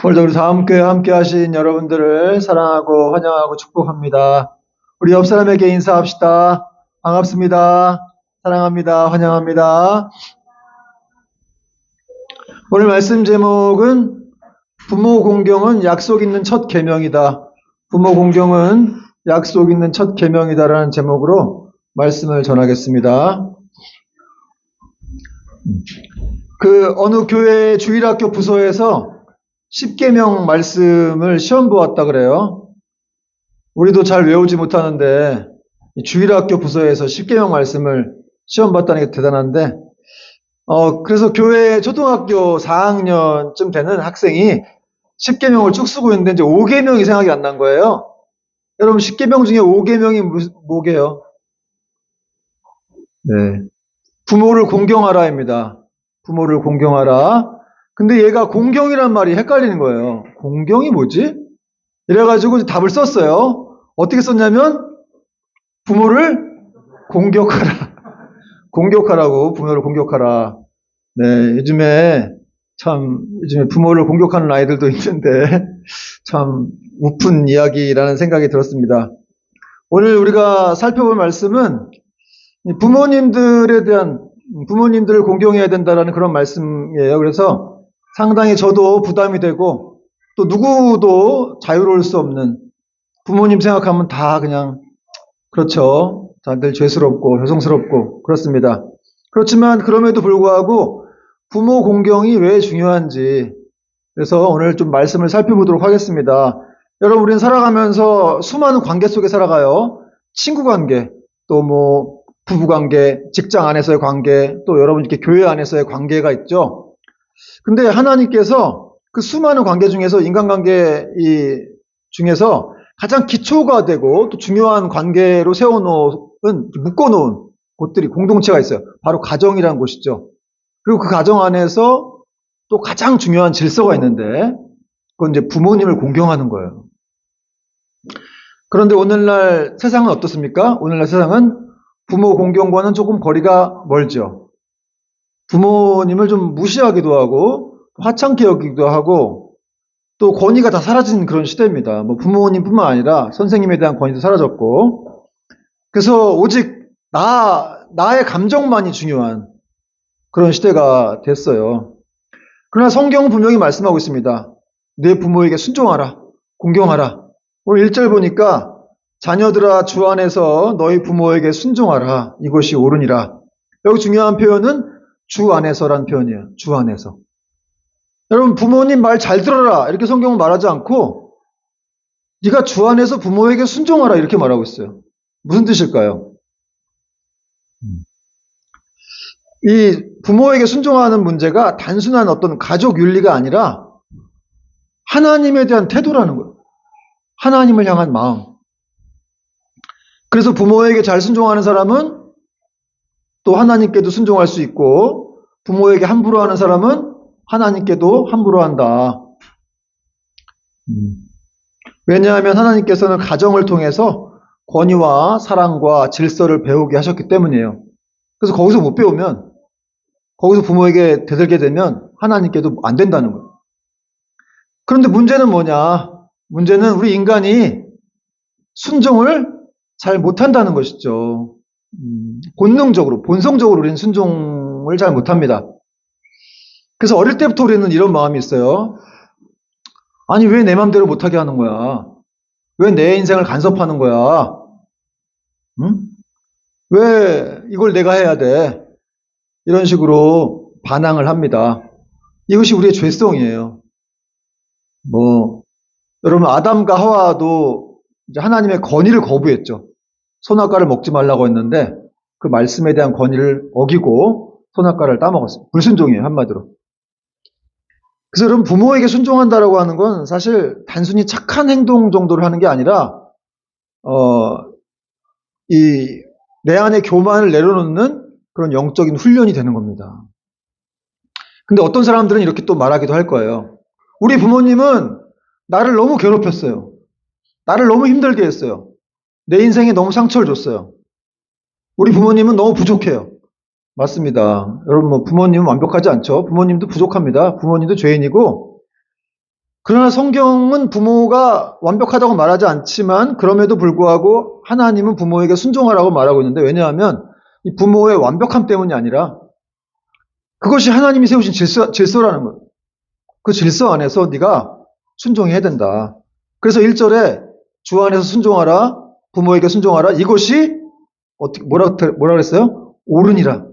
오늘도 우리 다 함께 하신 여러분들을 사랑하고 환영하고 축복합니다. 우리 옆 사람에게 인사합시다. 반갑습니다. 사랑합니다. 환영합니다. 오늘 말씀 제목은 부모 공경은 약속 있는 첫 계명이다. 부모 공경은 약속 있는 첫 계명이다라는 제목으로 말씀을 전하겠습니다. 어느 교회 주일학교 부서에서 10계명 말씀을 시험 보았다 그래요. 우리도 잘 외우지 못하는데 주일학교 부서에서 10계명 말씀을 시험 봤다는 게 대단한데, 그래서 교회 초등학교 4학년쯤 되는 학생이 10계명을 쭉 쓰고 있는데 이제 5계명이 생각이 안 난 거예요. 여러분 10계명 중에 5계명이 뭐게요? 네, 부모를 공경하라입니다. 부모를 공경하라. 근데 얘가 공경이란 말이 헷갈리는 거예요. 공경이 뭐지? 이래가지고 답을 썼어요. 어떻게 썼냐면 부모를 공격하라. 공격하라고, 부모를 공격하라. 네, 요즘에 부모를 공격하는 아이들도 있는데 참 우픈 이야기라는 생각이 들었습니다. 오늘 우리가 살펴볼 말씀은 부모님들을 공경해야 된다라는 그런 말씀이에요. 그래서 상당히 저도 부담이 되고 또 누구도 자유로울 수 없는, 부모님 생각하면 다 그냥 그렇죠. 다들 죄스럽고 죄송스럽고 그렇습니다. 그렇지만 그럼에도 불구하고 부모 공경이 왜 중요한지, 그래서 오늘 좀 말씀을 살펴보도록 하겠습니다. 여러분, 우리는 살아가면서 수많은 관계 속에 살아가요. 친구 관계, 또 부부 관계, 직장 안에서의 관계, 또 여러분 이렇게 교회 안에서의 관계가 있죠. 근데 하나님께서 그 수많은 관계 중에서, 인간관계 중에서 가장 기초가 되고 또 중요한 관계로 묶어놓은 곳들이, 공동체가 있어요. 바로 가정이라는 곳이죠. 그리고 그 가정 안에서 또 가장 중요한 질서가 있는데, 그건 이제 부모님을 공경하는 거예요. 그런데 오늘날 세상은 어떻습니까? 오늘날 세상은 부모 공경과는 조금 거리가 멀죠. 부모님을 좀 무시하기도 하고 하찮게 여기기도 하고, 또 권위가 다 사라진 그런 시대입니다. 부모님뿐만 아니라 선생님에 대한 권위도 사라졌고, 그래서 오직 나의 감정만이 중요한 그런 시대가 됐어요. 그러나 성경은 분명히 말씀하고 있습니다. 내 부모에게 순종하라, 공경하라. 오늘 1절 보니까 자녀들아 주 안에서 너희 부모에게 순종하라, 이것이 옳으니라. 여기 중요한 표현은 주 안에서란 표현이에요. 주 안에서. 여러분, 부모님 말 잘 들어라 이렇게 성경은 말하지 않고 네가 주 안에서 부모에게 순종하라 이렇게 말하고 있어요. 무슨 뜻일까요? 이 부모에게 순종하는 문제가 단순한 어떤 가족 윤리가 아니라 하나님에 대한 태도라는 거예요. 하나님을 향한 마음. 그래서 부모에게 잘 순종하는 사람은 또 하나님께도 순종할 수 있고, 부모에게 함부로 하는 사람은 하나님께도 함부로 한다. 왜냐하면 하나님께서는 가정을 통해서 권위와 사랑과 질서를 배우게 하셨기 때문이에요. 그래서 거기서 못 배우면, 거기서 부모에게 대들게 되면 하나님께도 안 된다는 거예요. 그런데 문제는 뭐냐? 문제는 우리 인간이 순종을 잘 못한다는 것이죠. 본능적으로, 본성적으로 우리는 순종을 잘 못합니다. 그래서 어릴 때부터 우리는 이런 마음이 있어요. 아니, 왜 내 맘대로 못하게 하는 거야? 왜 내 인생을 간섭하는 거야? 응? 왜 이걸 내가 해야 돼? 이런 식으로 반항을 합니다. 이것이 우리의 죄성이에요. 여러분, 아담과 하와도 이제 하나님의 권위를 거부했죠. 선악과를 먹지 말라고 했는데 그 말씀에 대한 권위를 어기고 선악과를 따먹었어요. 불순종이에요, 한마디로. 그래서 여러분, 부모에게 순종한다라고 하는 건 사실 단순히 착한 행동 정도를 하는 게 아니라 내 안의 교만을 내려놓는 그런 영적인 훈련이 되는 겁니다. 근데 어떤 사람들은 이렇게 또 말하기도 할 거예요. 우리 부모님은 나를 너무 괴롭혔어요. 나를 너무 힘들게 했어요. 내 인생에 너무 상처를 줬어요. 우리 부모님은 너무 부족해요. 맞습니다. 여러분, 부모님은 완벽하지 않죠. 부모님도 부족합니다. 부모님도 죄인이고, 그러나 성경은 부모가 완벽하다고 말하지 않지만 그럼에도 불구하고 하나님은 부모에게 순종하라고 말하고 있는데 왜냐하면 이 부모의 완벽함 때문이 아니라 그것이 하나님이 세우신 질서라는 거예요. 그 질서 안에서 네가 순종해야 된다. 그래서 1절에 주 안에서 순종하라, 부모에게 순종하라. 이것이 어떻게 뭐라 그랬어요? 옳으니라.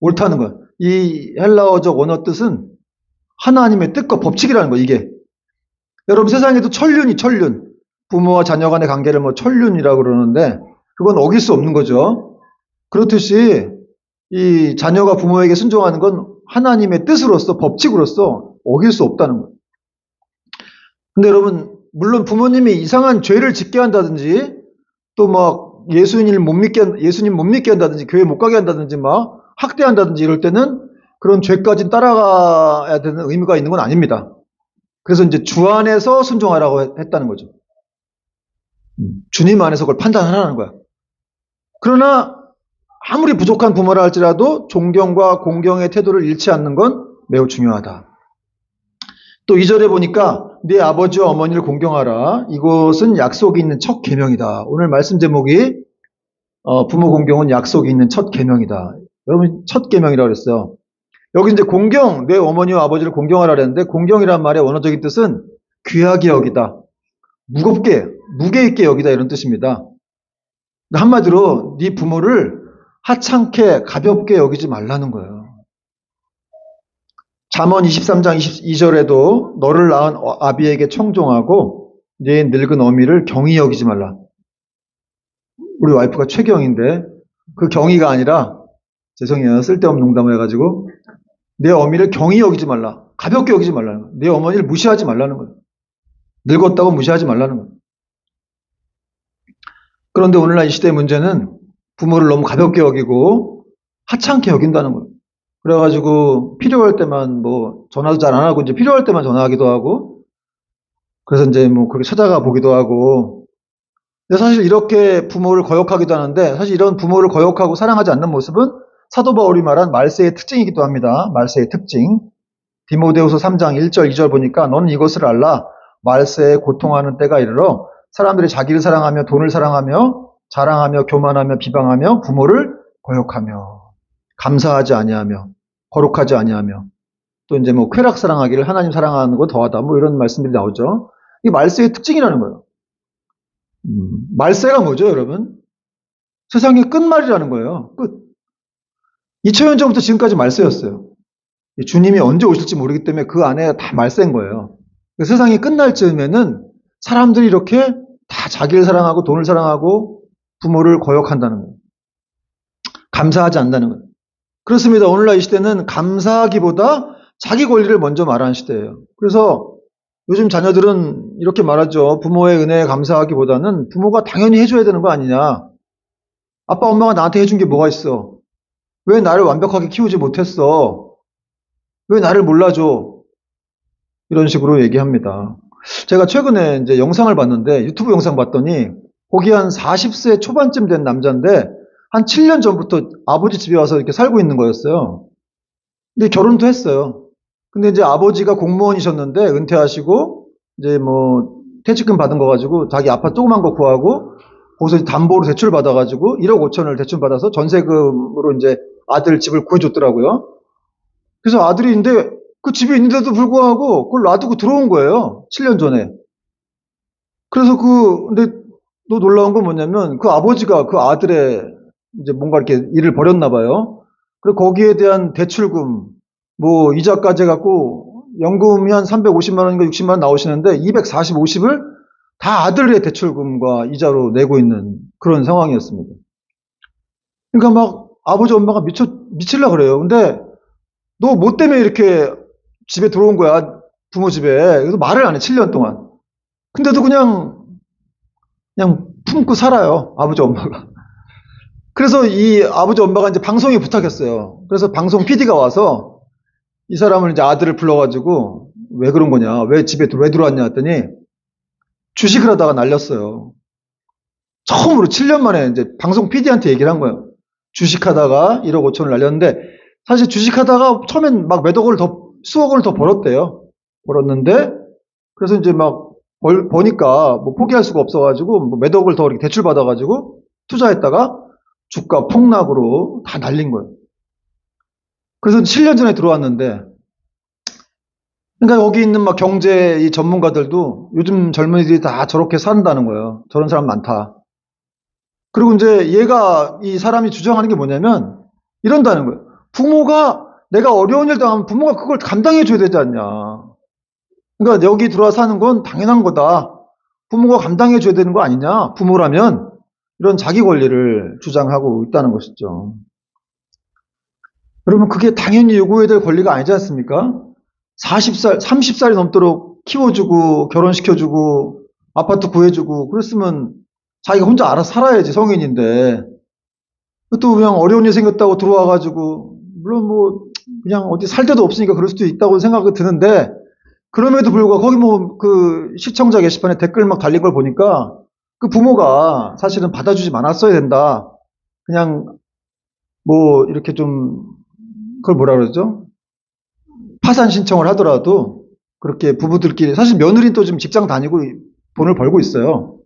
옳다는 거예요. 이 헬라어적 원어 뜻은 하나님의 뜻과 법칙이라는 거예요. 이게 여러분 세상에도 천륜. 부모와 자녀 간의 관계를 뭐 천륜이라고 그러는데 그건 어길 수 없는 거죠. 그렇듯이 이 자녀가 부모에게 순종하는 건 하나님의 뜻으로서 법칙으로서 어길 수 없다는 거예요. 근데 여러분 물론 부모님이 이상한 죄를 짓게 한다든지 또 막 예수님 못 믿게 한다든지 교회 못 가게 한다든지 막 학대한다든지 이럴 때는 그런 죄까지 따라가야 되는 의무가 있는 건 아닙니다. 그래서 이제 주 안에서 순종하라고 했다는 거죠. 주님 안에서 그걸 판단하라는 거야. 그러나 아무리 부족한 부모라 할지라도 존경과 공경의 태도를 잃지 않는 건 매우 중요하다. 또 2절에 보니까 네 아버지와 어머니를 공경하라. 이것은 약속이 있는 첫 계명이다. 오늘 말씀 제목이 부모 공경은 약속이 있는 첫 계명이다. 여러분 첫 계명이라고 그랬어요. 여기 이제 공경, 내 어머니와 아버지를 공경하라 그랬는데 공경이란 말의 원어적인 뜻은 귀하게 여기다. 무게 있게 여기다 이런 뜻입니다. 한마디로 네 부모를 하찮게 가볍게 여기지 말라는 거예요. 잠언 23장 22절에도 너를 낳은 아비에게 청종하고 네 늙은 어미를 경히 여기지 말라. 우리 와이프가 최경인데 그 경희가 아니라 죄송해요. 쓸데없는 농담을 해가지고 내 어미를 경히 여기지 말라. 가볍게 여기지 말라는 거예요. 내 어머니를 무시하지 말라는 거예요. 늙었다고 무시하지 말라는 거예요. 그런데 오늘날 이 시대의 문제는 부모를 너무 가볍게 여기고 하찮게 여긴다는 거예요. 그래가지고 필요할 때만 뭐 전화도 잘 안 하고 이제 필요할 때만 전화하기도 하고 그래서 이제 뭐 그렇게 찾아가 보기도 하고 근데 사실 이렇게 부모를 거역하기도 하는데 사실 이런 부모를 거역하고 사랑하지 않는 모습은 사도 바울이 말한 말세의 특징이기도 합니다. 말세의 특징. 디모데후서 3장 1절 2절 보니까 너는 이것을 알라. 말세에 고통하는 때가 이르러 사람들이 자기를 사랑하며 돈을 사랑하며 자랑하며 교만하며 비방하며 부모를 거역하며 감사하지 아니하며 거룩하지 아니하며 또 이제 뭐 쾌락 사랑하기를 하나님 사랑하는 거 더하다 뭐 이런 말씀들이 나오죠. 이게 말세의 특징이라는 거예요. 말세가 뭐죠, 여러분? 세상의 끝말이라는 거예요. 끝. 2000년 전부터 지금까지 말세였어요. 주님이 언제 오실지 모르기 때문에 그 안에 다 말세인 거예요. 세상이 끝날 즈음에는 사람들이 이렇게 다 자기를 사랑하고 돈을 사랑하고 부모를 거역한다는 거예요. 감사하지 않는다는 거예요. 그렇습니다. 오늘날 이 시대는 감사하기보다 자기 권리를 먼저 말하는 시대예요. 그래서 요즘 자녀들은 이렇게 말하죠. 부모의 은혜에 감사하기보다는 부모가 당연히 해줘야 되는 거 아니냐. 아빠 엄마가 나한테 해준 게 뭐가 있어. 왜 나를 완벽하게 키우지 못했어. 왜 나를 몰라줘. 이런 식으로 얘기합니다. 제가 최근에 이제 영상을 봤는데 유튜브 영상 봤더니 거기 한 40세 초반쯤 된 남자인데 한 7년 전부터 아버지 집에 와서 이렇게 살고 있는 거였어요. 근데 결혼도 했어요. 근데 이제 아버지가 공무원이셨는데 은퇴하시고 이제 뭐 퇴직금 받은 거 가지고 자기 아파트 조그만 거 구하고 거기서 담보로 대출 받아가지고 1억 5천을 대출 받아서 전세금으로 이제 아들 집을 구해줬더라고요. 그래서 아들이 있는데 그 집에 있는데도 불구하고 그걸 놔두고 들어온 거예요. 7년 전에. 그래서 근데 또 놀라운 건 뭐냐면 그 아버지가 그 아들의 이제 뭔가 이렇게 일을 벌였나 봐요. 그리고 거기에 대한 대출금, 뭐 이자까지 해갖고 연금이 한 350만 원인가 60만 원 나오시는데 240, 50을 다 아들의 대출금과 이자로 내고 있는 그런 상황이었습니다. 그러니까 막 아버지 엄마가 미칠라 그래요. 근데 너 뭐 때문에 이렇게 집에 들어온 거야? 부모 집에. 그래서 말을 안 해, 7년 동안. 근데도 그냥 품고 살아요, 아버지 엄마가. 그래서 이 아버지 엄마가 이제 방송에 부탁했어요. 그래서 방송 PD가 와서 이 사람을 이제 아들을 불러가지고 왜 그런 거냐, 왜 집에 왜 들어왔냐 했더니 주식을 하다가 날렸어요. 처음으로 7년 만에 이제 방송 PD한테 얘기를 한 거예요. 주식하다가 1억 5천을 날렸는데 사실 주식하다가 처음엔 막 수억 원을 더 벌었대요. 벌었는데 그래서 이제 막 버니까 뭐 포기할 수가 없어가지고 뭐 몇 억을 더 이렇게 대출받아가지고 투자했다가 주가 폭락으로 다 날린 거예요. 그래서 7년 전에 들어왔는데, 그러니까 여기 있는 막 경제 이 전문가들도 요즘 젊은이들이 다 저렇게 산다는 거예요. 저런 사람 많다. 그리고 이제 얘가 이 사람이 주장하는 게 뭐냐면 이런다는 거예요. 부모가 내가 어려운 일 당하면 부모가 그걸 감당해 줘야 되지 않냐. 그러니까 여기 들어와 사는 건 당연한 거다. 부모가 감당해 줘야 되는 거 아니냐. 부모라면 이런 자기 권리를 주장하고 있다는 것이죠. 여러분 그게 당연히 요구해야 될 권리가 아니지 않습니까? 40살, 30살이 넘도록 키워주고 결혼시켜주고 아파트 구해주고 그랬으면 자기가 혼자 알아서 살아야지 성인인데 또 그냥 어려운 일 생겼다고 들어와가지고 물론 뭐 그냥 어디 살 데도 없으니까 그럴 수도 있다고 생각이 드는데 그럼에도 불구하고 거기 뭐 그 시청자 게시판에 댓글 막 달린 걸 보니까 그 부모가 사실은 받아주지 말았어야 된다. 그냥 뭐 이렇게 좀 그걸 뭐라 그러죠? 파산 신청을 하더라도 그렇게 부부들끼리 사실 며느리는 또 지금 직장 다니고 돈을 벌고 있어요.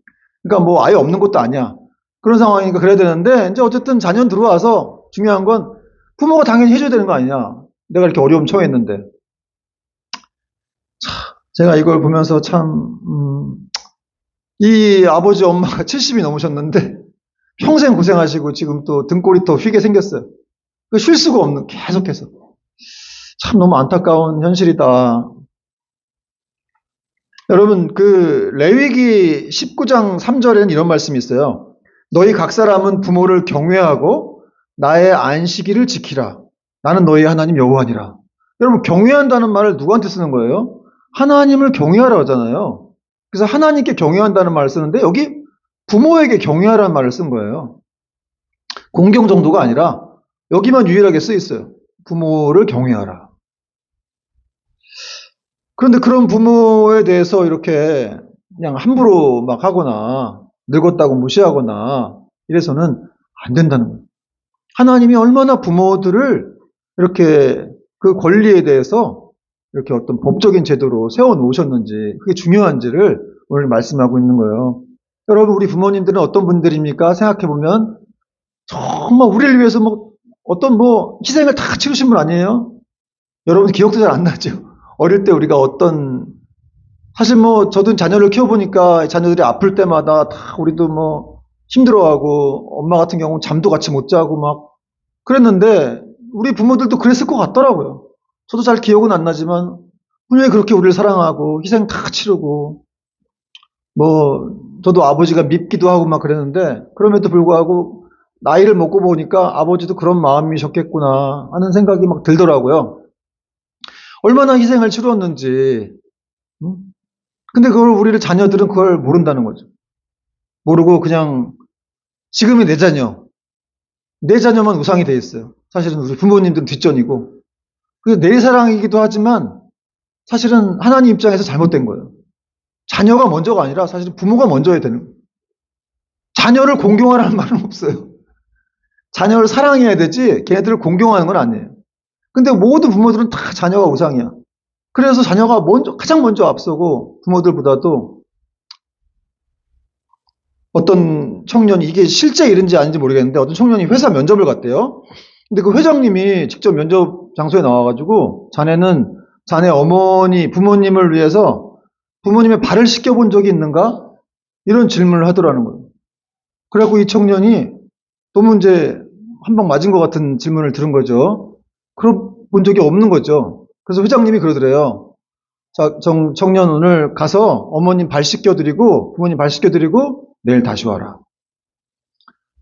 그러니까 뭐 아예 없는 것도 아니야. 그런 상황이니까 그래야 되는데 이제 어쨌든 자녀는 들어와서 중요한 건 부모가 당연히 해줘야 되는 거 아니냐. 내가 이렇게 어려움 처했는데. 제가 이걸 보면서 참, 이 아버지 엄마가 70이 넘으셨는데 평생 고생하시고 지금 또 등골이 더 휘게 생겼어요. 쉴 수가 없는, 계속해서. 참 너무 안타까운 현실이다. 여러분, 그 레위기 19장 3절에는 이런 말씀이 있어요. 너희 각 사람은 부모를 경외하고 나의 안식일을 지키라. 나는 너희 하나님 여호와니라. 여러분, 경외한다는 말을 누구한테 쓰는 거예요? 하나님을 경외하라 하잖아요. 그래서 하나님께 경외한다는 말을 쓰는데 여기 부모에게 경외하라는 말을 쓴 거예요. 공경 정도가 아니라 여기만 유일하게 쓰여 있어요. 부모를 경외하라. 그런데 그런 부모에 대해서 이렇게 그냥 함부로 막 하거나 늙었다고 무시하거나 이래서는 안 된다는 거예요. 하나님이 얼마나 부모들을 이렇게 그 권리에 대해서 이렇게 어떤 법적인 제도로 세워놓으셨는지 그게 중요한지를 오늘 말씀하고 있는 거예요. 여러분 우리 부모님들은 어떤 분들입니까? 생각해보면 정말 우리를 위해서 뭐 어떤 뭐 희생을 다 치르신 분 아니에요? 여러분 기억도 잘 안 나죠? 어릴 때 우리가 어떤 사실 뭐 저도 자녀를 키워보니까 자녀들이 아플 때마다 다 우리도 뭐 힘들어하고 엄마 같은 경우는 잠도 같이 못 자고 막 그랬는데 우리 부모들도 그랬을 것 같더라고요. 저도 잘 기억은 안 나지만 분명히 그렇게 우리를 사랑하고 희생 다 치르고 뭐 저도 아버지가 밉기도 하고 막 그랬는데 그럼에도 불구하고 나이를 먹고 보니까 아버지도 그런 마음이셨겠구나 하는 생각이 막 들더라고요. 얼마나 희생을 치루었는지. 근데 그걸 우리를 자녀들은 그걸 모른다는 거죠. 모르고 그냥 지금의 내 자녀만 우상이 돼 있어요. 사실은 우리 부모님들은 뒷전이고 그게 내 사랑이기도 하지만 사실은 하나님 입장에서 잘못된 거예요. 자녀가 먼저가 아니라 사실은 부모가 먼저야 되는 거예요. 자녀를 공경하라는 말은 없어요. 자녀를 사랑해야 되지 걔네들을 공경하는 건 아니에요. 근데 모든 부모들은 다 자녀가 우상이야. 그래서 자녀가 가장 먼저 앞서고 부모들보다도 어떤 청년이 이게 실제 일인지 아닌지 모르겠는데 어떤 청년이 회사 면접을 갔대요. 근데 그 회장님이 직접 면접 장소에 나와가지고 자네는 자네 어머니, 부모님을 위해서 부모님의 발을 씻겨본 적이 있는가? 이런 질문을 하더라는 거예요. 그래갖고 이 청년이 너무 이제 한 방 맞은 것 같은 질문을 들은 거죠. 그런 본 적이 없는 거죠. 그래서 회장님이 그러더래요. 자, 청년 오늘 가서 어머님 발 씻겨드리고 부모님 발 씻겨드리고 내일 다시 와라.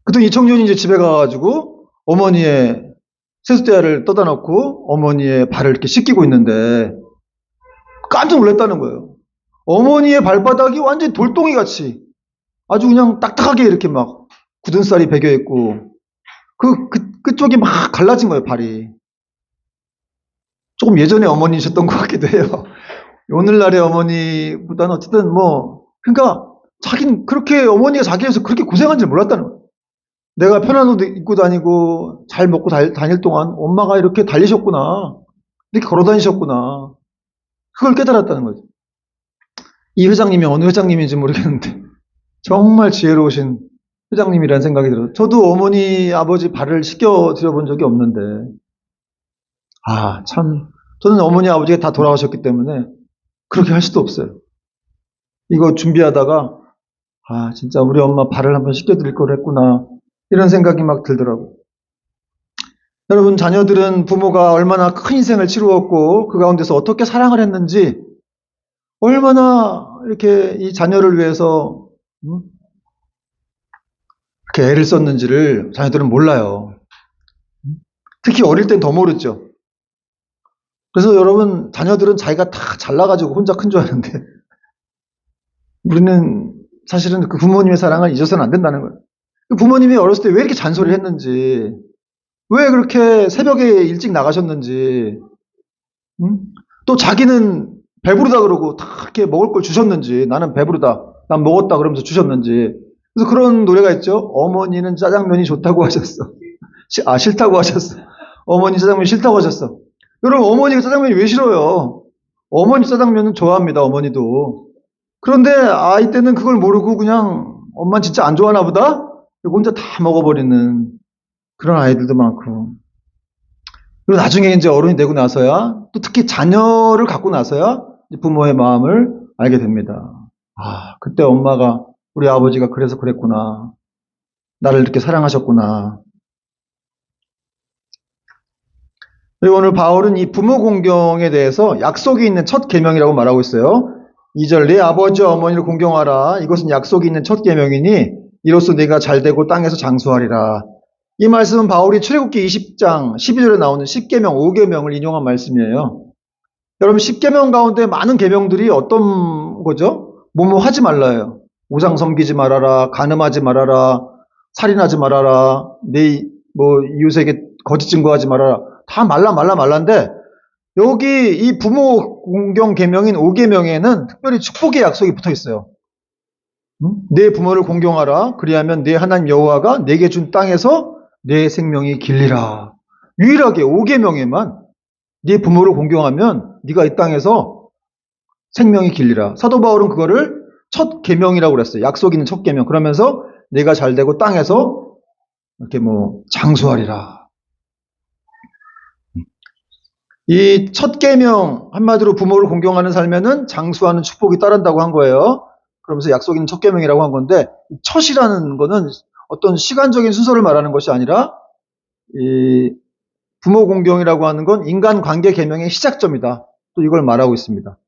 그랬더니 이 청년이 이제 집에 가가지고 어머니의 세숫대야를 떠다 놓고 어머니의 발을 이렇게 씻기고 있는데 깜짝 놀랐다는 거예요. 어머니의 발바닥이 완전히 돌덩이 같이 아주 그냥 딱딱하게 이렇게 막 굳은 쌀이 배겨 있고 그쪽이 막 갈라진 거예요, 발이. 조금 예전에 어머니셨던 것 같기도 해요. 오늘날의 어머니보다는 어쨌든 뭐, 그러니까 자기는 그렇게 어머니가 자기 위해서 그렇게 고생한 줄 몰랐다는 거예요. 내가 편한 옷 입고 다니고 잘 먹고 다닐 동안 엄마가 이렇게 달리셨구나. 이렇게 걸어 다니셨구나. 그걸 깨달았다는 거죠. 이 회장님이 어느 회장님인지 모르겠는데 정말 지혜로우신 회장님이라는 생각이 들어요. 저도 어머니, 아버지 발을 씻겨 드려본 적이 없는데 참 저는 어머니, 아버지가 다 돌아가셨기 때문에 그렇게 할 수도 없어요. 이거 준비하다가 진짜 우리 엄마 발을 한번 씻겨 드릴 걸 했구나 이런 생각이 막 들더라고요. 여러분, 자녀들은 부모가 얼마나 큰 희생을 치루었고 그 가운데서 어떻게 사랑을 했는지, 얼마나 이렇게 이 자녀를 위해서 이렇게 애를 썼는지를 자녀들은 몰라요. 특히 어릴 땐 더 모르죠. 그래서 여러분, 자녀들은 자기가 다 잘나가지고 혼자 큰 줄 아는데 우리는 사실은 그 부모님의 사랑을 잊어서는 안 된다는 거예요. 그 부모님이 어렸을 때 왜 이렇게 잔소리를 했는지, 왜 그렇게 새벽에 일찍 나가셨는지, 또 자기는 배부르다 그러고 다 이렇게 먹을 걸 주셨는지, 나는 배부르다, 난 먹었다 그러면서 주셨는지. 그래서 그런 노래가 있죠. 어머니는 짜장면이 좋다고 하셨어. 싫다고 하셨어. 어머니 짜장면이 싫다고 하셨어. 여러분, 어머니가 짜장면이 왜 싫어요? 어머니 짜장면은 좋아합니다, 어머니도. 그런데 아이 때는 그걸 모르고 그냥 엄마는 진짜 안 좋아하나 보다? 혼자 다 먹어버리는 그런 아이들도 많고. 그리고 나중에 이제 어른이 되고 나서야, 또 특히 자녀를 갖고 나서야 부모의 마음을 알게 됩니다. 그때 엄마가, 우리 아버지가 그래서 그랬구나. 나를 이렇게 사랑하셨구나. 그리고 오늘 바울은 이 부모 공경에 대해서 약속이 있는 첫 계명이라고 말하고 있어요. 2절, 내 아버지와 어머니를 공경하라. 이것은 약속이 있는 첫 계명이니 이로써 네가 잘되고 땅에서 장수하리라. 이 말씀은 바울이 출애굽기 20장 12절에 나오는 10계명, 5계명을 인용한 말씀이에요. 여러분, 10계명 가운데 많은 계명들이 어떤 거죠? 뭐뭐 하지 말라예요. 우상 섬기지 말아라, 간음하지 말아라, 살인하지 말아라, 내 이웃에게 거짓 증거하지 말아라. 다 말라인데, 여기 이 부모 공경 계명인 5계명에는 특별히 축복의 약속이 붙어 있어요. 내 부모를 공경하라. 그리하면 내 하나님 여호와가 내게 준 땅에서 내 생명이 길리라. 유일하게 5계명에만 네 부모를 공경하면 네가 이 땅에서 생명이 길리라. 사도 바울은 그거를 첫 계명이라고 그랬어요. 약속 있는 첫 계명. 그러면서 내가 잘되고 땅에서 이렇게 장수하리라. 이 첫 계명, 한마디로 부모를 공경하는 삶에는 장수하는 축복이 따른다고 한 거예요. 그러면서 약속 있는 첫 계명이라고 한 건데, 첫이라는 거는 어떤 시간적인 순서를 말하는 것이 아니라, 이 부모 공경이라고 하는 건 인간관계 계명의 시작점이다. 또 이걸 말하고 있습니다.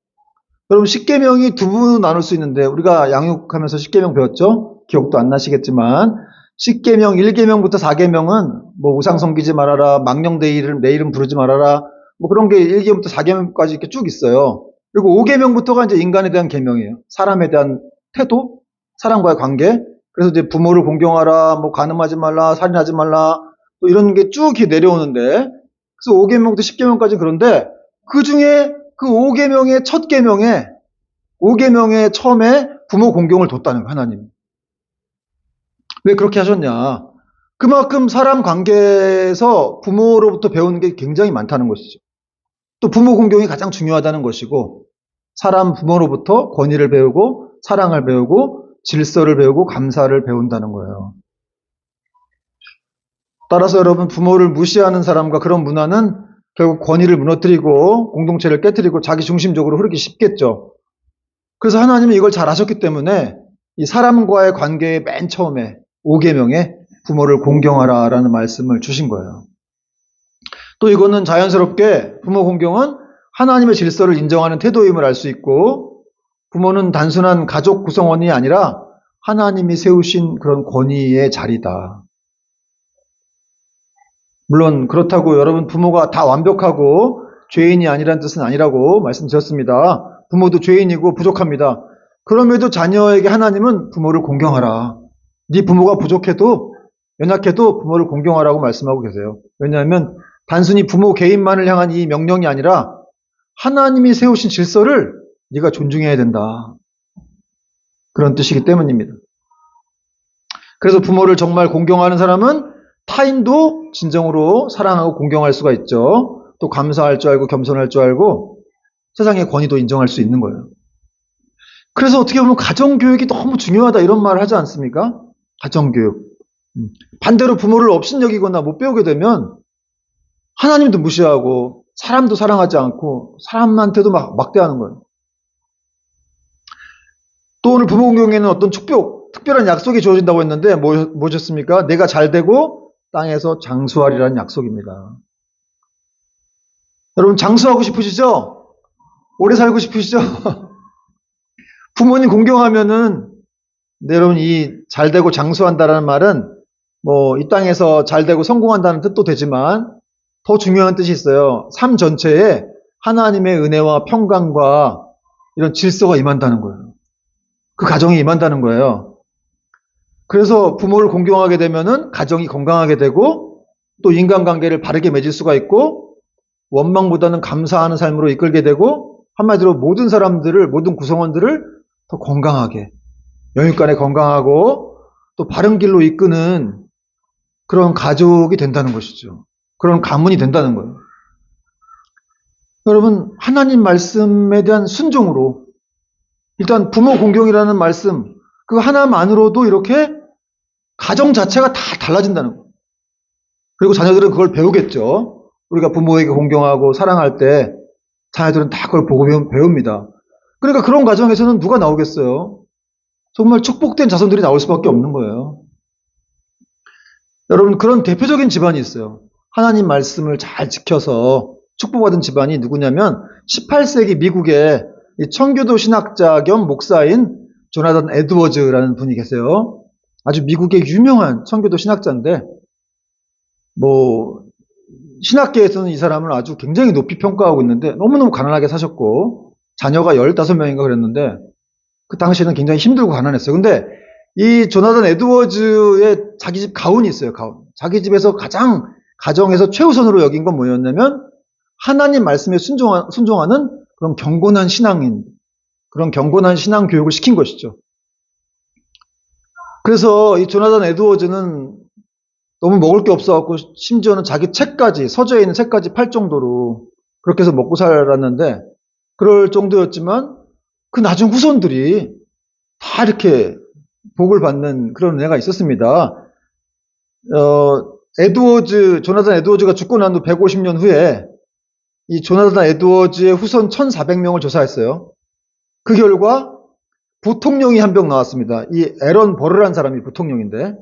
여러분, 10계명이 두 부분으로 나눌 수 있는데, 우리가 양육하면서 10계명 배웠죠? 기억도 안 나시겠지만 10계명 1계명부터 4계명은 우상 섬기지 말아라, 망령 내 이름 부르지 말아라, 그런 게 1계명부터 4계명까지 이렇게 쭉 있어요. 그리고 5계명부터가 이제 인간에 대한 계명이에요. 사람에 대한 태도, 사람과의 관계. 그래서 이제 부모를 공경하라, 간음하지 말라, 살인하지 말라, 또 이런 게 쭉 내려오는데, 그래서 5계명부터 10계명까지 그런데, 그 중에 그 5계명의 첫 계명에, 5계명의 처음에 부모 공경을 뒀다는 거예요, 하나님. 왜 그렇게 하셨냐? 그만큼 사람 관계에서 부모로부터 배우는 게 굉장히 많다는 것이죠. 또 부모 공경이 가장 중요하다는 것이고, 사람 부모로부터 권위를 배우고, 사랑을 배우고, 질서를 배우고, 감사를 배운다는 거예요. 따라서 여러분, 부모를 무시하는 사람과 그런 문화는 결국 권위를 무너뜨리고 공동체를 깨뜨리고 자기 중심적으로 흐르기 쉽겠죠. 그래서 하나님은 이걸 잘 아셨기 때문에 이 사람과의 관계의 맨 처음에 5계명에 부모를 공경하라라는 말씀을 주신 거예요. 또 이거는 자연스럽게 부모 공경은 하나님의 질서를 인정하는 태도임을 알 수 있고, 부모는 단순한 가족 구성원이 아니라 하나님이 세우신 그런 권위의 자리다. 물론 그렇다고 여러분 부모가 다 완벽하고 죄인이 아니라는 뜻은 아니라고 말씀드렸습니다. 부모도 죄인이고 부족합니다. 그럼에도 자녀에게 하나님은 부모를 공경하라. 네 부모가 부족해도 연약해도 부모를 공경하라고 말씀하고 계세요. 왜냐하면 단순히 부모 개인만을 향한 이 명령이 아니라 하나님이 세우신 질서를 네가 존중해야 된다. 그런 뜻이기 때문입니다. 그래서 부모를 정말 공경하는 사람은 타인도 진정으로 사랑하고 공경할 수가 있죠. 또 감사할 줄 알고 겸손할 줄 알고 세상의 권위도 인정할 수 있는 거예요. 그래서 어떻게 보면 가정교육이 너무 중요하다 이런 말을 하지 않습니까? 가정교육. 반대로 부모를 업신여기거나 못 배우게 되면 하나님도 무시하고 사람도 사랑하지 않고 사람한테도 막 막대하는 거예요. 또 오늘 부모 공경에는 어떤 축복, 특별한 약속이 주어진다고 했는데 뭐셨습니까? 내가 잘되고 땅에서 장수하리라는 약속입니다. 여러분 장수하고 싶으시죠? 오래 살고 싶으시죠? 부모님 공경하면은 여러분 이 잘되고 장수한다라는 말은 뭐 이 땅에서 잘되고 성공한다는 뜻도 되지만 더 중요한 뜻이 있어요. 삶 전체에 하나님의 은혜와 평강과 이런 질서가 임한다는 거예요. 그 가정이 임한다는 거예요. 그래서 부모를 공경하게 되면은 가정이 건강하게 되고 또 인간관계를 바르게 맺을 수가 있고 원망보다는 감사하는 삶으로 이끌게 되고 한마디로 모든 사람들을 모든 구성원들을 더 건강하게 영육간에 건강하고 또 바른 길로 이끄는 그런 가족이 된다는 것이죠. 그런 가문이 된다는 거예요. 여러분 하나님 말씀에 대한 순종으로 일단 부모 공경이라는 말씀 그 하나만으로도 이렇게 가정 자체가 다 달라진다는 거예요. 그리고 자녀들은 그걸 배우겠죠. 우리가 부모에게 공경하고 사랑할 때 자녀들은 다 그걸 보고 배웁니다. 그러니까 그런 가정에서는 누가 나오겠어요? 정말 축복된 자손들이 나올 수밖에 없는 거예요. 여러분 그런 대표적인 집안이 있어요. 하나님 말씀을 잘 지켜서 축복받은 집안이 누구냐면 18세기 미국의 청교도 신학자 겸 목사인 조나단 에드워즈라는 분이 계세요. 아주 미국의 유명한 청교도 신학자인데 뭐 신학계에서는 이 사람을 아주 굉장히 높이 평가하고 있는데 너무너무 가난하게 사셨고 자녀가 15명인가 그랬는데 그 당시에는 굉장히 힘들고 가난했어요. 근데 이 조나단 에드워즈의 자기 집 가훈이 있어요. 가훈. 자기 집에서 가장 가정에서 최우선으로 여긴 건 뭐였냐면 하나님 말씀에 순종하는 그런 경건한 신앙인, 그런 경건한 신앙 교육을 시킨 것이죠. 그래서 이 조나단 에드워즈는 너무 먹을 게 없어갖고 심지어는 자기 책까지 서재에 있는 책까지 팔 정도로 그렇게 해서 먹고 살았는데 그럴 정도였지만 그 나중 후손들이 다 이렇게 복을 받는 그런 은혜가 있었습니다. 조나단 에드워즈가 죽고 난 후 150년 후에 이 조나단 에드워즈의 후손 1,400명을 조사했어요. 그 결과 부통령이 한 명 나왔습니다. 이 에런 버르라는 사람이 부통령인데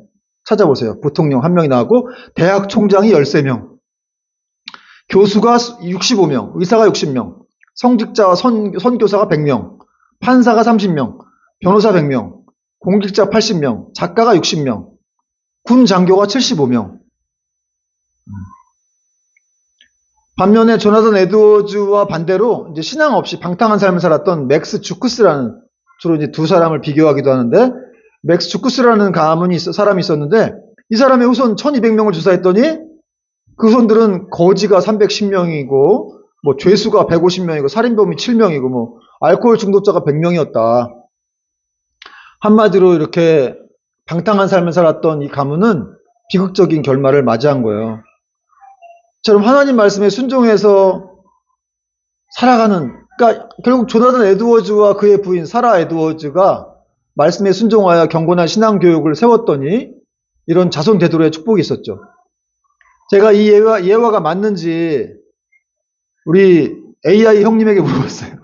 찾아보세요. 부통령 한 명이 나왔고 대학 총장이 13명, 교수가 65명, 의사가 60명, 성직자와 선교사가 100명, 판사가 30명, 변호사 100명, 공직자 80명, 작가가 60명, 군 장교가 75명. 반면에 조나단 에드워즈와 반대로 이제 신앙 없이 방탕한 삶을 살았던 맥스 주크스라는 주로 이제 두 사람을 비교하기도 하는데 맥스 주크스라는 사람이 있었는데 이 사람의 후손 1200명을 조사했더니 그 후손들은 거지가 310명이고 뭐 죄수가 150명이고 살인범이 7명이고 뭐 알코올 중독자가 100명이었다. 한마디로 이렇게 방탕한 삶을 살았던 이 가문은 비극적인 결말을 맞이한 거예요. 처럼 하나님 말씀에 순종해서 살아가는 그러니까 결국 조나단 에드워즈와 그의 부인 사라 에드워즈가 말씀에 순종하여 경건한 신앙 교육을 세웠더니 이런 자손 대도로의 축복이 있었죠. 제가 이 예화가 맞는지 우리 AI 형님에게 물어봤어요.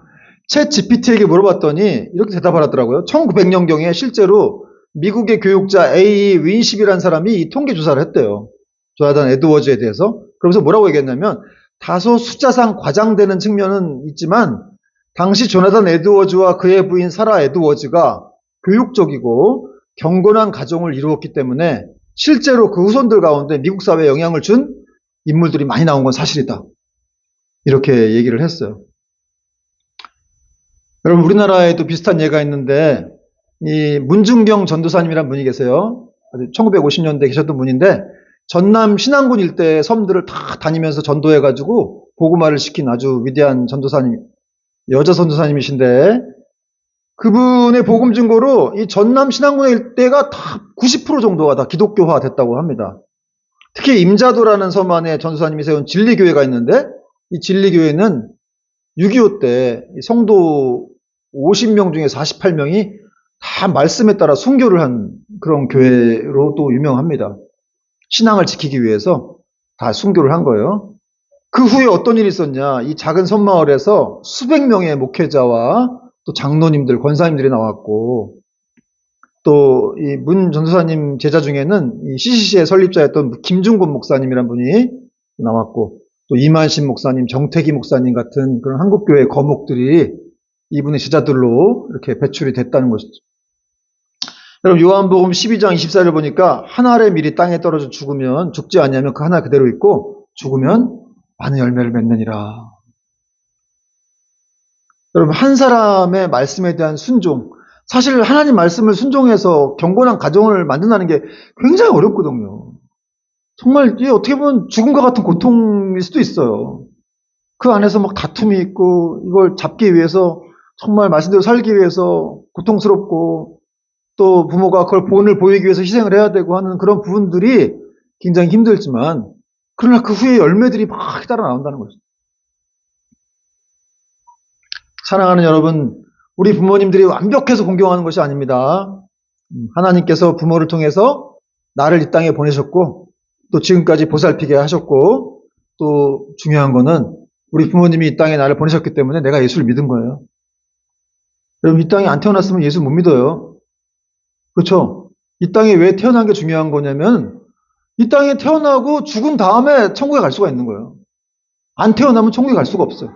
챗 GPT에게 물어봤더니 이렇게 대답을 하더라고요. 1900년경에 실제로 미국의 교육자 A. 윈십이라는 사람이 이 통계 조사를 했대요. 조나단 에드워즈에 대해서. 그러면서 뭐라고 얘기했냐면 다소 숫자상 과장되는 측면은 있지만 당시 조나단 에드워즈와 그의 부인 사라 에드워즈가 교육적이고 경건한 가정을 이루었기 때문에 실제로 그 후손들 가운데 미국 사회에 영향을 준 인물들이 많이 나온 건 사실이다. 이렇게 얘기를 했어요. 여러분 우리나라에도 비슷한 예가 있는데 이 문중경 전도사님이라는 분이 계세요. 1950년대에 계셨던 분인데 전남 신안군 일대 섬들을 다 다니면서 전도해가지고 복음화를 시킨 아주 위대한 전도사님, 여자 전도사님이신데 그분의 복음 증거로 이 전남 신안군 일대가 다 90% 정도가 다 기독교화 됐다고 합니다. 특히 임자도라는 섬 안에 전도사님이 세운 진리교회가 있는데 이 진리교회는 6.25 때 성도 50명 중에 48명이 다 말씀에 따라 순교를 한 그런 교회로 또 유명합니다. 신앙을 지키기 위해서 다 순교를 한 거예요. 그 후에 어떤 일이 있었냐? 이 작은 섬마을에서 수백 명의 목회자와 또 장로님들, 권사님들이 나왔고, 또 이 문 전도사님 제자 중에는 이 CCC의 설립자였던 김중곤 목사님이란 분이 나왔고, 또 이만신 목사님, 정태기 목사님 같은 그런 한국교회 거목들이 이분의 제자들로 이렇게 배출이 됐다는 것이죠. 여러분, 요한복음 12장 24절을 보니까 한 알의 밀이 땅에 떨어져 죽으면 죽지 않냐면 그 하나 그대로 있고 죽으면 많은 열매를 맺느니라. 여러분, 한 사람의 말씀에 대한 순종, 사실 하나님 말씀을 순종해서 경건한 가정을 만든다는 게 굉장히 어렵거든요. 정말 이게 어떻게 보면 죽음과 같은 고통일 수도 있어요. 그 안에서 막 다툼이 있고 이걸 잡기 위해서 정말 말씀대로 살기 위해서 고통스럽고 또 부모가 그걸 본을 보이기 위해서 희생을 해야 되고 하는 그런 부분들이 굉장히 힘들지만 그러나 그 후에 열매들이 막 따라 나온다는 거죠. 사랑하는 여러분, 우리 부모님들이 완벽해서 공경하는 것이 아닙니다. 하나님께서 부모를 통해서 나를 이 땅에 보내셨고 또 지금까지 보살피게 하셨고 또 중요한 거는 우리 부모님이 이 땅에 나를 보내셨기 때문에 내가 예수를 믿은 거예요. 여러분, 이 땅에 안 태어났으면 예수 못 믿어요. 그렇죠? 이 땅에 왜 태어난 게 중요한 거냐면 이 땅에 태어나고 죽은 다음에 천국에 갈 수가 있는 거예요. 안 태어나면 천국에 갈 수가 없어요.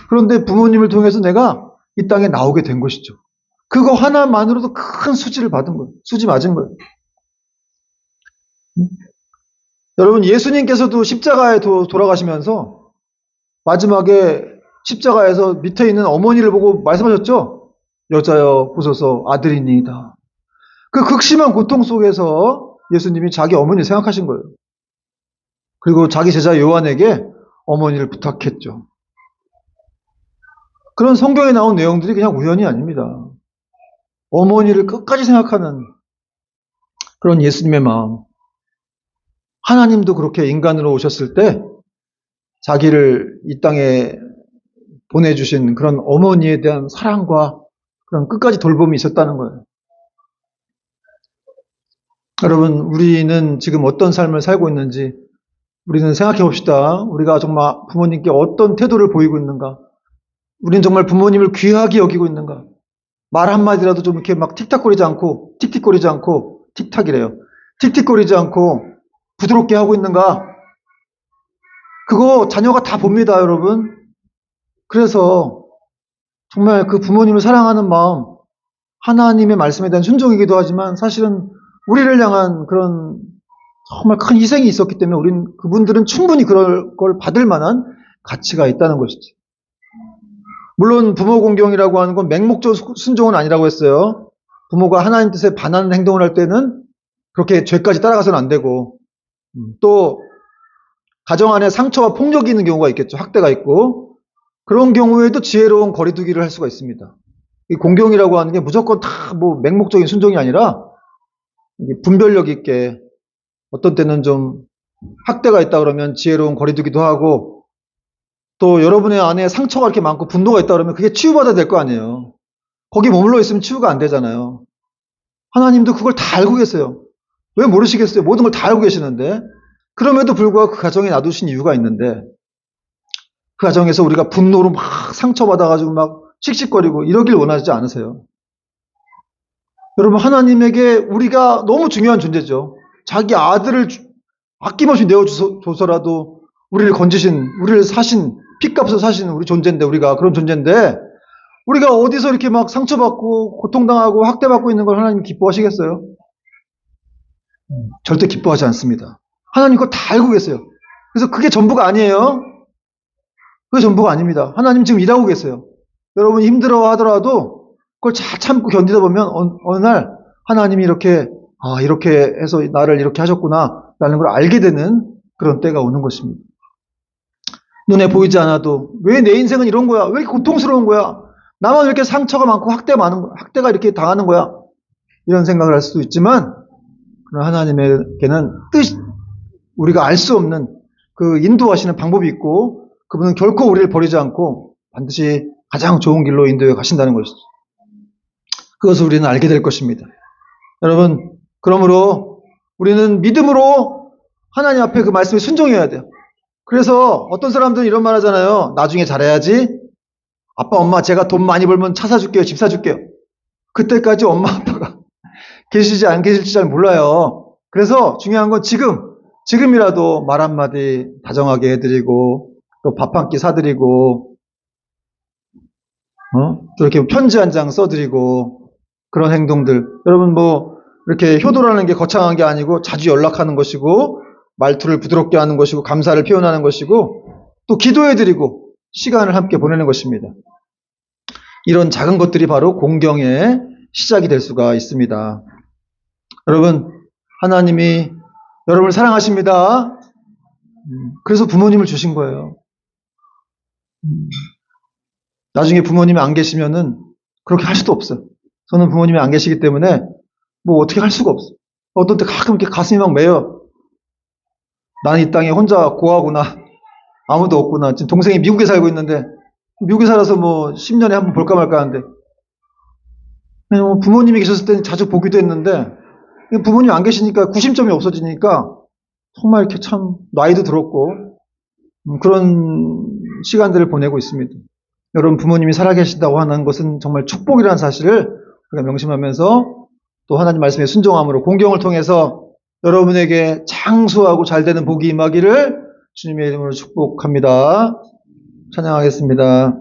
그런데 부모님을 통해서 내가 이 땅에 나오게 된 것이죠. 그거 하나만으로도 큰 수지를 받은 거예요. 수지 맞은 거예요. 여러분, 예수님께서도 십자가에 돌아가시면서 마지막에 십자가에서 밑에 있는 어머니를 보고 말씀하셨죠? 여자여 보소서 아들이니이다. 그 극심한 고통 속에서 예수님이 자기 어머니를 생각하신 거예요. 그리고 자기 제자 요한에게 어머니를 부탁했죠. 그런 성경에 나온 내용들이 그냥 우연이 아닙니다. 어머니를 끝까지 생각하는 그런 예수님의 마음. 하나님도 그렇게 인간으로 오셨을 때 자기를 이 땅에 보내주신 그런 어머니에 대한 사랑과 그런 끝까지 돌봄이 있었다는 거예요. 여러분, 우리는 지금 어떤 삶을 살고 있는지 우리는 생각해 봅시다. 우리가 정말 부모님께 어떤 태도를 보이고 있는가? 우리는 정말 부모님을 귀하게 여기고 있는가? 말 한마디라도 좀 이렇게 막 틱탁거리지 않고, 틱틱거리지 않고, 틱탁이래요. 틱틱거리지 않고 부드럽게 하고 있는가? 그거 자녀가 다 봅니다, 여러분. 그래서 정말 그 부모님을 사랑하는 마음, 하나님의 말씀에 대한 순종이기도 하지만 사실은 우리를 향한 그런 정말 큰 희생이 있었기 때문에 그분들은 충분히 그럴 걸 받을 만한 가치가 있다는 것이지. 물론 부모 공경이라고 하는 건 맹목적 순종은 아니라고 했어요. 부모가 하나님 뜻에 반하는 행동을 할 때는 그렇게 죄까지 따라가서는 안 되고, 또 가정 안에 상처와 폭력이 있는 경우가 있겠죠. 학대가 있고 그런 경우에도 지혜로운 거리두기를 할 수가 있습니다. 이 공경이라고 하는 게 무조건 다 뭐 맹목적인 순종이 아니라 분별력 있게 어떤 때는 좀 학대가 있다 그러면 지혜로운 거리두기도 하고 또 여러분의 안에 상처가 이렇게 많고 분노가 있다 그러면 그게 치유받아야 될 거 아니에요. 거기 머물러 있으면 치유가 안 되잖아요. 하나님도 그걸 다 알고 계세요. 왜 모르시겠어요? 모든 걸 다 알고 계시는데 그럼에도 불구하고 그 가정에 놔두신 이유가 있는데 그 가정에서 우리가 분노로 막 상처받아가지고 막 씩씩거리고 이러길 원하지 않으세요. 여러분, 하나님에게 우리가 너무 중요한 존재죠. 자기 아들을 아낌없이 내어줘서라도 우리를 건지신, 우리를 사신, 핏값을 사신 우리 존재인데, 우리가 그런 존재인데, 우리가 어디서 이렇게 막 상처받고 고통당하고 학대받고 있는 걸 하나님 기뻐하시겠어요? 절대 기뻐하지 않습니다. 하나님 그거 다 알고 계세요. 그래서 그게 전부가 아니에요. 그게 전부가 아닙니다. 하나님 지금 일하고 계세요. 여러분이 힘들어 하더라도 그걸 잘 참고 견디다 보면 어느 날 하나님이 이렇게 해서 나를 이렇게 하셨구나 라는 걸 알게 되는 그런 때가 오는 것입니다. 눈에 보이지 않아도 왜 내 인생은 이런 거야? 왜 이렇게 고통스러운 거야? 나만 왜 이렇게 상처가 많고 학대가 이렇게 당하는 거야? 이런 생각을 할 수도 있지만 그러나 하나님에게는 우리가 알 수 없는 그 인도하시는 방법이 있고 그분은 결코 우리를 버리지 않고 반드시 가장 좋은 길로 인도해 가신다는 것이죠. 그것을 우리는 알게 될 것입니다. 여러분, 그러므로 우리는 믿음으로 하나님 앞에 그 말씀에 순종해야 돼요. 그래서 어떤 사람들은 이런 말 하잖아요. 나중에 잘해야지. 아빠, 엄마, 제가 돈 많이 벌면 차 사줄게요. 집 사줄게요. 그때까지 엄마, 아빠가 계시지 안 계실지 잘 몰라요. 그래서 중요한 건 지금이라도 말 한마디 다정하게 해드리고, 또 밥 한 끼 사드리고, 또 이렇게 편지 한 장 써드리고, 그런 행동들. 여러분, 뭐, 이렇게 효도라는 게 거창한 게 아니고, 자주 연락하는 것이고, 말투를 부드럽게 하는 것이고, 감사를 표현하는 것이고, 또 기도해드리고, 시간을 함께 보내는 것입니다. 이런 작은 것들이 바로 공경의 시작이 될 수가 있습니다. 여러분, 하나님이 여러분을 사랑하십니다. 그래서 부모님을 주신 거예요. 나중에 부모님이 안 계시면은 그렇게 할 수도 없어요. 저는 부모님이 안 계시기 때문에 뭐 어떻게 할 수가 없어요. 어떤 때 가끔 이렇게 가슴이 막 메요. 나는 이 땅에 혼자 고아구나. 아무도 없구나. 지금 동생이 미국에 살고 있는데 미국에 살아서 뭐 10년에 한 번 볼까 말까 하는데 부모님이 계셨을 때는 자주 보기도 했는데 부모님 안 계시니까 구심점이 없어지니까 정말 이렇게 참 나이도 들었고 그런 시간들을 보내고 있습니다. 여러분 부모님이 살아계신다고 하는 것은 정말 축복이라는 사실을 우리가 명심하면서 또 하나님 말씀에 순종함으로 공경을 통해서 여러분에게 장수하고 잘되는 복이 임하기를 주님의 이름으로 축복합니다. 찬양하겠습니다.